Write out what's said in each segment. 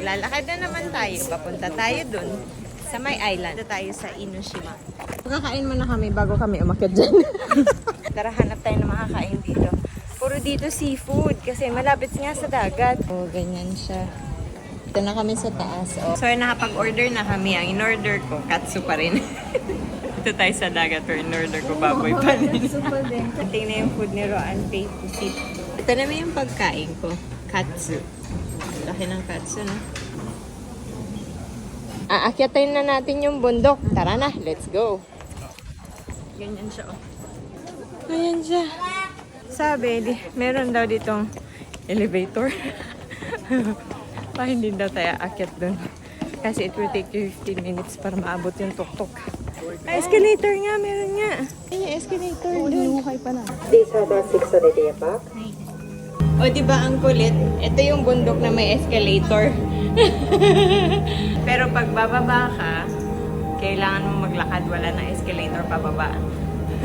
lalakad na naman tayo. Papunta tayo dun sa may island. Punta tayo sa Enoshima. Makakain muna kami bago kami umakyat dyan. Tara, hanap tayo ng makakain dito. Puro dito seafood kasi malapit nga sa dagat. Oh, ganyan siya. Ito na kami sa taas. Oh. So, nakapag-order na kami. Ang in-order ko, katsu pa rin. Ito tayo sa dagat pero in-order ko baboy pa rin. Tingnan yung food ni Roan, pay to sit. Ito naman yung pagkain ko, katsu. Laki ng katsu, no? Aakyatin na natin yung bundok. Tara na, let's go. Ganyan siya, oh. Ayan siya. Sabi, meron daw ditong elevator. Pa hindi daw tayo aakyat dun. Kasi it will take you 15 minutes para maabot yung tuktok. Escalator nga, meron nga. Ay, yung escalator dun. These are the 6 already back. O, diba ang kulit? Ito yung bundok na may escalator. Pero pag bababa ka, kailangan mo maglakad. Wala na escalator pababa.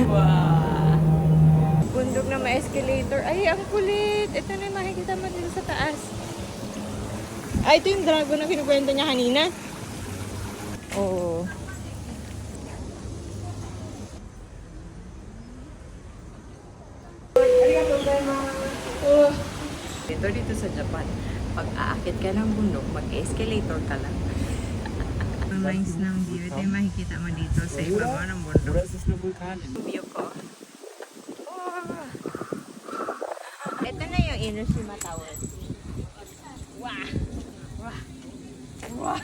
Wow! Bundok na may escalator. Ay, ang kulit! Ito na yung makikita mo dito sa taas. Ay, ito yung dragon na kinukwento niya kanina. Oo. Dito sa Japan, pag aakit ka ng bundok, mag-escalator ka lang. Ang nice ng view. Ito yung makikita mo dito sa ibaba ng bundok. View ko. Oh. Ito na yung Enoshima Tower. Wow! Wow! Wow!